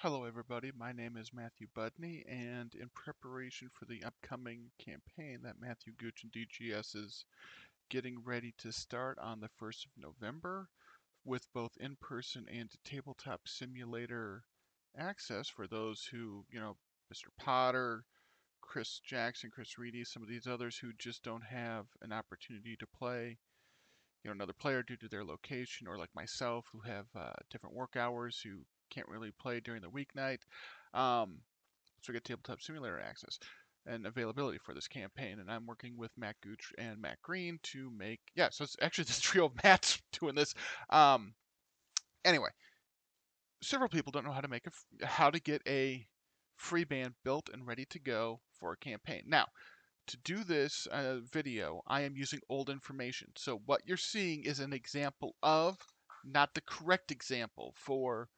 Hello everybody, my name is Matthew Budney, and in preparation for the upcoming campaign that Matthew Gooch and DGS is getting ready to start on the 1st of November with both in-person and tabletop simulator access for those who, Mr. Potter, Chris Jackson, Chris Reedy, some of these others who just don't have an opportunity to play, another player due to their location, or like myself who have different work hours who can't really play during the weeknight. So we get tabletop simulator access and availability for this campaign, and I'm working with Matt Gooch and Matt Green to make so it's actually this trio of Matt's doing this. Anyway, several people don't know how to get a Freeband built and ready to go for a campaign. Now, to do this video, I am using old information. So what you're seeing is an example of, not the correct example for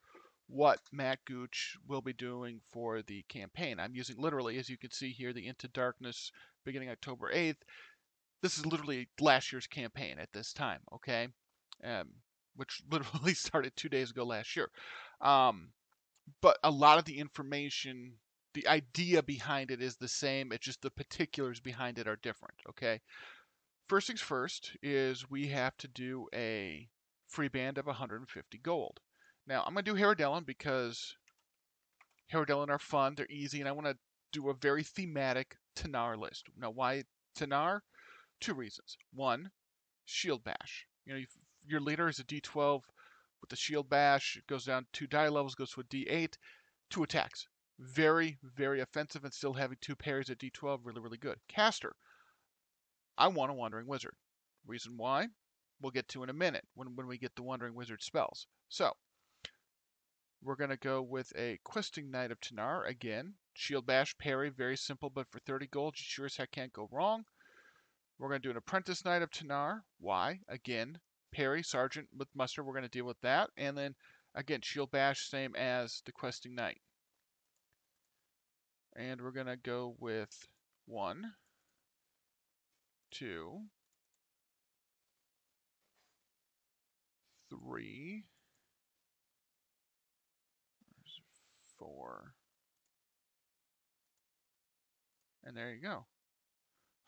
what Matt Gooch will be doing for the campaign. I'm using literally, as you can see here, the Into Darkness beginning October 8th. This is literally last year's campaign at this time, okay? Which literally started 2 days ago last year. But a lot of the information, the idea behind it is the same. It's just the particulars behind it are different, okay? First things first is we have to do a free band of 150 gold. Now, I'm going to do Herodellin because Herodellin are fun, they're easy, and I want to do a very thematic Tanar list. Now, why Tanar? Two reasons. One, Shield Bash. Your leader is a D12 with the Shield Bash. It goes down 2 die levels, goes to a D8, 2 attacks. Very, very offensive, and still having 2 parries at D12, really, really good. Caster. I want a Wandering Wizard. Reason why? We'll get to in a minute when we get the Wandering Wizard spells. So, we're going to go with a Questing Knight of Tanar. Again, Shield Bash, parry, very simple, but for 30 gold, you sure as heck can't go wrong. We're going to do an Apprentice Knight of Tanar. Why? Again, parry, Sergeant with Muster, we're going to deal with that. And then, again, Shield Bash, same as the Questing Knight. And we're going to go with 1, 2, 3, 4, and there you go.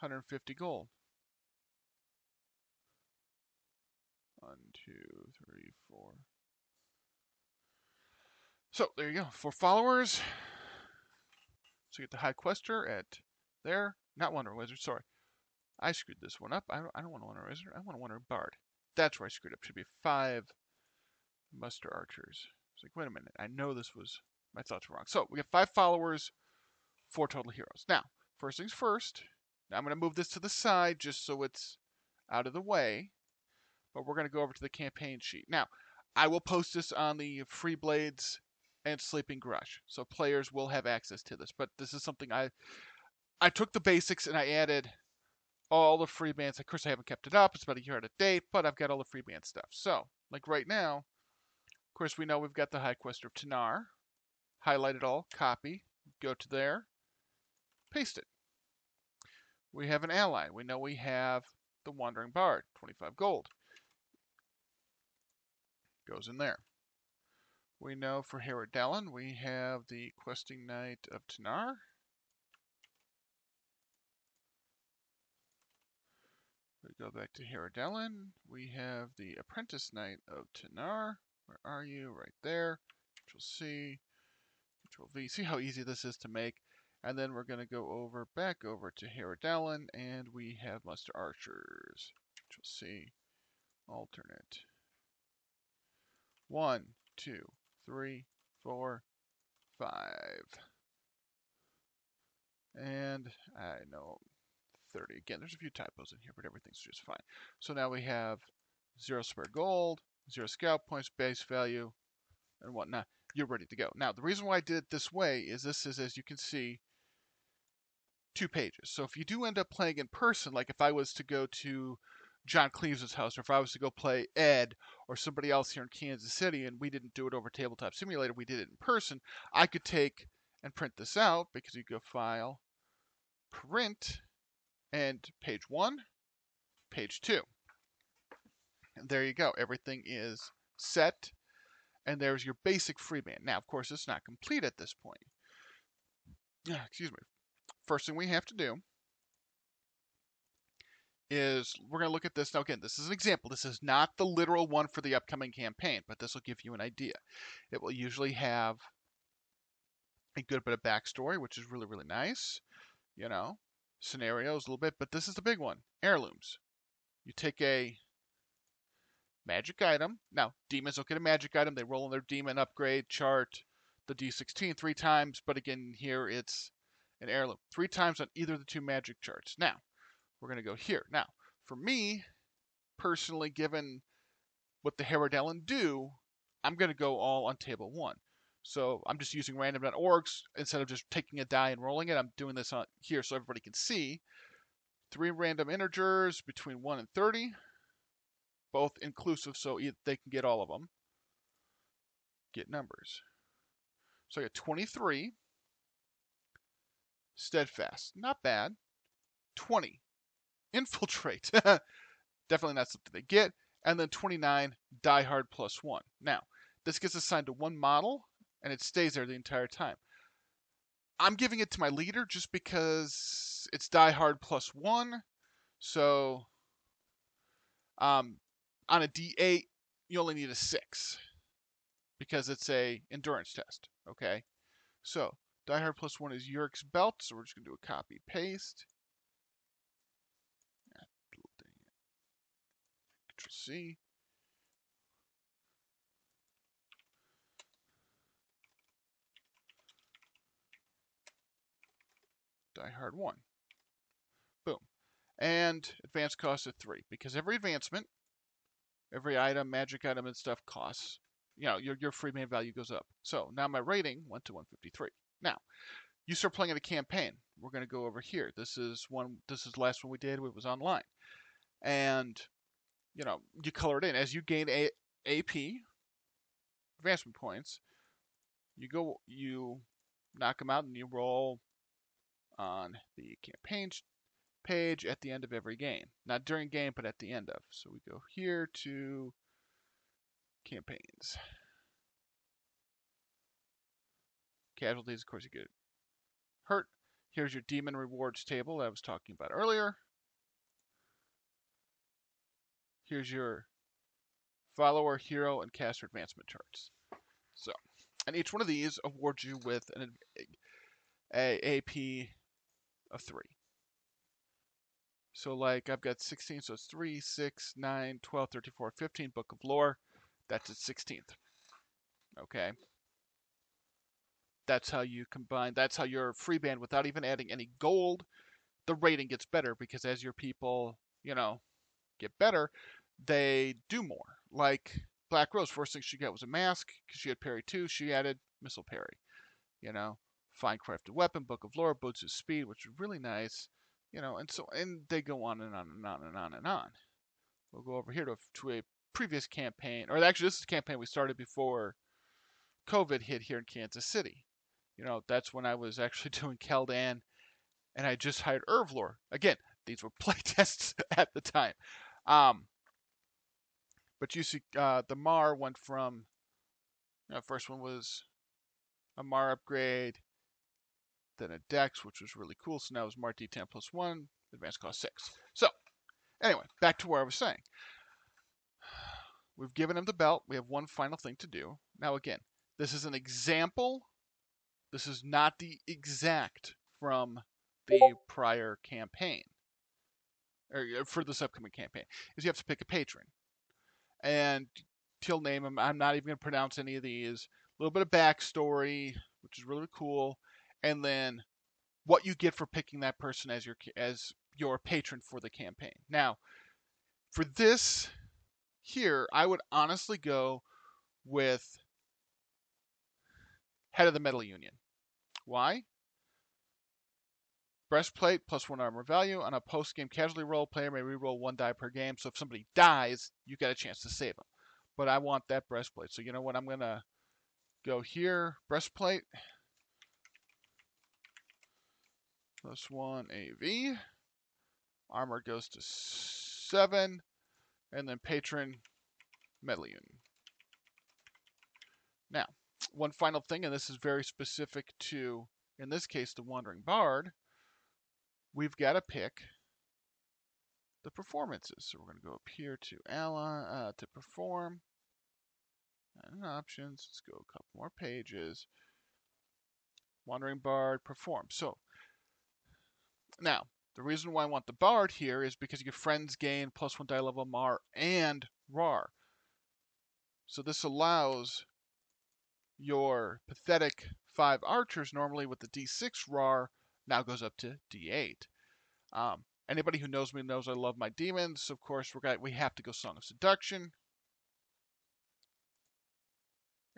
150 gold. 1, 2, 3, 4. So there you go. For followers, so you get the High Quester at there. Not Wandering Wizard, sorry. I screwed this one up. I don't want a Wandering Wizard. I want a Wandering Bard. That's where I screwed up. Should be 5 Muster Archers. It's like, wait a minute. I know this was, my thoughts were wrong. So we get 5 followers, 4 total heroes. Now, first things first. Now I'm going to move this to the side just so it's out of the way. But we're going to go over to the campaign sheet. Now, I will post this on the Freeblades and Sleeping Garage, so players will have access to this. But this is something I took the basics and I added all the free bands. Of course, I haven't kept it up. It's about a year out of date, but I've got all the free band stuff. So, like right now, of course, we know we've got the High Quester of Tanar. Highlight it all, copy, go to there, paste it. We have an ally. We know we have the Wandering Bard, 25 gold. Goes in there. We know for Herodellin, we have the Questing Knight of Tanar. We go back to Herodellin. We have the Apprentice Knight of Tanar. Where are you? Right there. Control C, Control V. See how easy this is to make. And then we're going to go back over to Herodellin, and we have Muster Archers. Control C, alternate. 1, 2, 3, 4, 5. And I know 30. Again, there's a few typos in here, but everything's just fine. So now we have 0 spare gold, 0 scout points, base value, and whatnot. You're ready to go. Now, the reason why I did it this way is this is, as you can see, 2 pages. So if you do end up playing in person, like if I was to go to John Cleves' house, or if I was to go play Ed or somebody else here in Kansas City, and we didn't do it over Tabletop Simulator, we did it in person, I could take and print this out, because you go File, Print, and page 1, page 2. And there you go. Everything is set. And there's your basic Freeband. Now, of course, it's not complete at this point. Excuse me. First thing we have to do is we're going to look at this. Now, again, this is an example. This is not the literal one for the upcoming campaign, but this will give you an idea. It will usually have a good bit of backstory, which is really, really nice. You know, scenarios a little bit, but this is the big one. Heirlooms. You take a magic item. Now, demons don't get a magic item. They roll on their demon upgrade chart, the D16 3 times, but again, here it's an heirloom. 3 times on either of the 2 magic charts. Now, we're going to go here. Now, for me, personally, given what the Herodellen do, I'm going to go all on table 1. So I'm just using random.orgs instead of just taking a die and rolling it. I'm doing this on here so everybody can see. 3 random integers between 1 and 30, both inclusive, so they can get all of them. Get numbers. So I got 23. Steadfast, not bad. 20. Infiltrate. Definitely not something they get. And then 29, Die Hard plus 1. Now, this gets assigned to one model, and it stays there the entire time. I'm giving it to my leader just because it's Die Hard plus 1. So, on a D8, you only need a 6 because it's a endurance test. Okay, so Die Hard plus 1 is Yurik's belt, so we're just gonna do a copy paste. Control C. Die Hard 1. Boom. And advance cost of 3, because every advancement, every item, magic item and stuff costs, you know, your Freeband value goes up. So now my rating went to 153. Now, you start playing in a campaign. We're going to go over here. This is the last one we did. It was online. And, you know, you color it in. As you gain AP, advancement points, you knock them out and you roll on the campaigns page at the end of every game. Not during game, but at the end of. So we go here to campaigns. Casualties, of course, you get hurt. Here's your demon rewards table that I was talking about earlier. Here's your follower, hero, and caster advancement charts. So, and each one of these awards you with an AP of 3. So like I've got 16, so it's 3, 6, 9, 12, 13, 14, 15, Book of Lore. That's its 16th. Okay. That's how you combine, that's how your Freeband, without even adding any gold, the rating gets better because as your people, you know, get better, they do more. Like Black Rose, first thing she got was a mask because she had parry 2. She added missile parry. You know, fine crafted weapon, Book of Lore, boosts his speed, which is really nice. You know, and they go on and on and on and on and on. We'll go over here to a previous campaign, or actually this is a campaign we started before COVID hit here in Kansas City. You know, that's when I was actually doing Keldan, and I just hired Irvlor. Again, these were playtests at the time. But you see, the Mar went from, first one was a Mar upgrade, then a Dex, which was really cool. So now it was Mar D10 plus 1, advanced cost 6. So, anyway, back to where I was saying. We've given him the belt. We have one final thing to do. Now, again, this is an example. This is not the exact from the prior campaign, or for this upcoming campaign, is you have to pick a patron. And he'll name him. I'm not even going to pronounce any of these. A little bit of backstory, which is really cool. And then what you get for picking that person as your patron for the campaign. Now, for this here, I would honestly go with Head of the Metal Union. Why? Breastplate plus 1 armor value. On a post-game casualty roll, player may reroll 1 die per game. So if somebody dies, you get a chance to save them. But I want that breastplate. So you know what? I'm going to go here. Breastplate. Plus 1 AV. Armor goes to 7. And then patron Metal Union. Now, one final thing, and this is very specific to, in this case, the Wandering Bard, we've got to pick the performances. So we're going to go up here to ally, to perform, and options. Let's go a couple more pages. Wandering Bard, perform. So now, the reason why I want the Bard here is because your friends gain +1 die level Mar and Rar. So this allows your pathetic 5 archers, normally with the D6 Rar, now goes up to D8. Anybody who knows me knows I love my demons. Of course, we have to go Song of Seduction.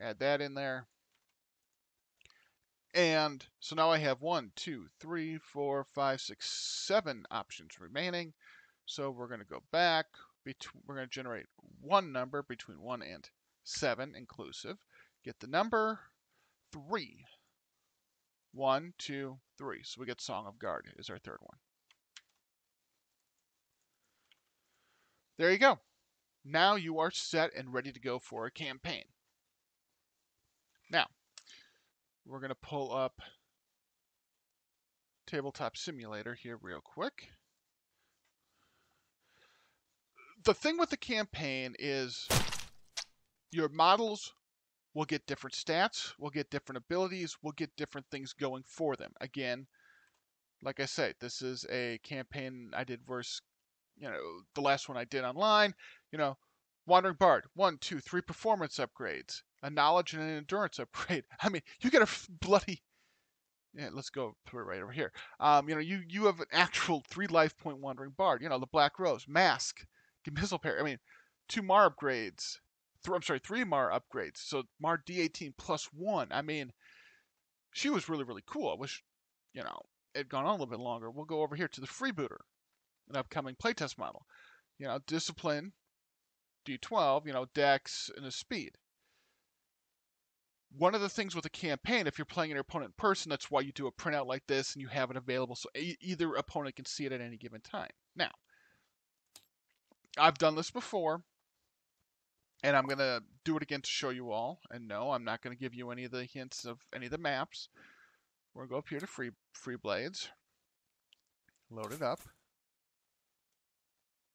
Add that in there. And so now I have 1, 2, 3, 4, 5, 6, 7 options remaining. So we're going to go back. We're going to generate one number between 1 and 7 inclusive. Get the number 3. 1, 2, 3. So we get Song of Guard is our third one. There you go. Now you are set and ready to go for a campaign. Now, we're going to pull up Tabletop Simulator here real quick. The thing with the campaign is your models will get different stats, will get different abilities, will get different things going for them. Again, like I say, this is a campaign I did versus, the last one I did online. Wandering Bard, 1, 2, 3 performance upgrades, a knowledge and an endurance upgrade. I mean, you get a bloody... Yeah, let's go put it right over here. You have an actual 3 life point Wandering Bard. The Black Rose, Mask, Missile Parry. I mean, 2 Mar upgrades. 3 Mar upgrades. So Mar D18 +1. I mean, she was really, really cool. I wish, it had gone on a little bit longer. We'll go over here to the Freebooter, an upcoming playtest model. Discipline, D12, Dex, and a Speed. One of the things with a campaign, if you're playing your opponent in person, that's why you do a printout like this and you have it available so either opponent can see it at any given time. Now, I've done this before, and I'm going to do it again to show you all. And no, I'm not going to give you any of the hints of any of the maps. We're going to go up here to Freeblades, load it up,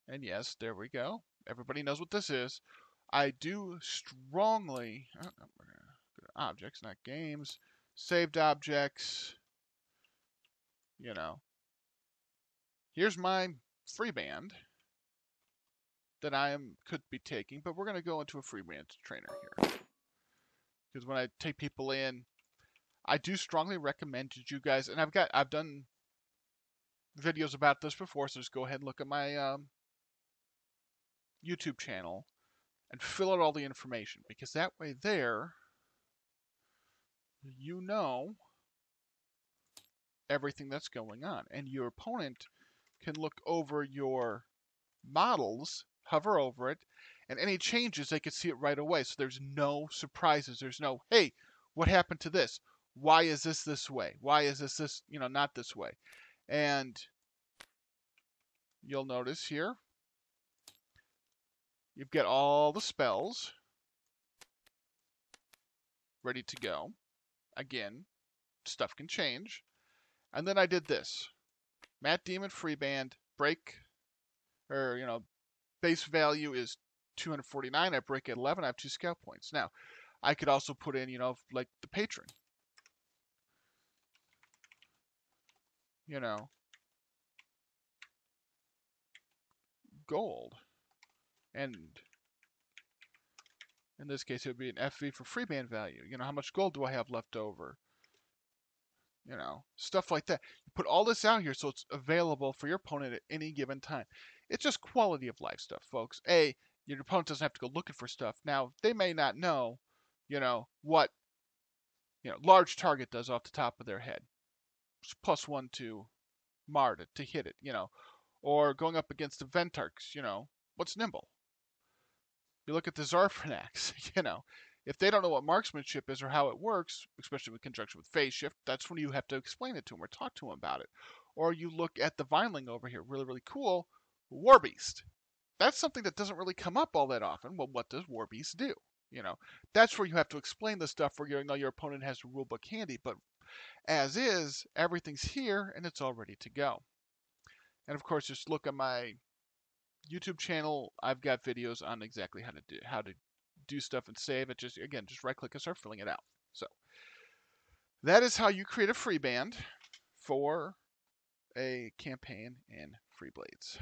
and yes, there we go. Everybody knows what this is. I do strongly... objects, not games. Saved objects. Here's my Freeband that I could be taking, but we're going to go into a Freeband trainer here. Because when I take people in, I do strongly recommend that you guys, and I've done videos about this before, so just go ahead and look at my YouTube channel and fill out all the information, because that way there, you know everything that's going on, and your opponent can look over your models, hover over it, and any changes, they can see it right away. So there's no surprises. There's no, hey, what happened to this? Why is this way? Why is this, not this way? And you'll notice here, you've got all the spells ready to go. Again, stuff can change. And then I did this. Matt Demon Freeband, break, base value is 249. I break at 11. I have 2 scout points. Now, I could also put in, like the patron. Gold. And in this case, it would be an FV for Freeband value. How much gold do I have left over? Stuff like that. You put all this out here so it's available for your opponent at any given time. It's just quality of life stuff, folks. Your opponent doesn't have to go looking for stuff. Now, they may not know, what, large target does off the top of their head. It's +1 to Mar to hit it, Or going up against the Ventarks, what's nimble? You look at the Zarfanax, If they don't know what marksmanship is or how it works, especially in conjunction with phase shift, that's when you have to explain it to them or talk to them about it. Or you look at the Vineling over here, really, really cool, Warbeast. That's something that doesn't really come up all that often. Well, what does Warbeast do? That's where you have to explain the stuff where your opponent has the rule book handy. But as is, everything's here and it's all ready to go. And of course, just look at my YouTube channel. I've got videos on exactly how to do stuff and save it. Just right click and start filling it out. So that is how you create a Freeband for a campaign in Freeblades.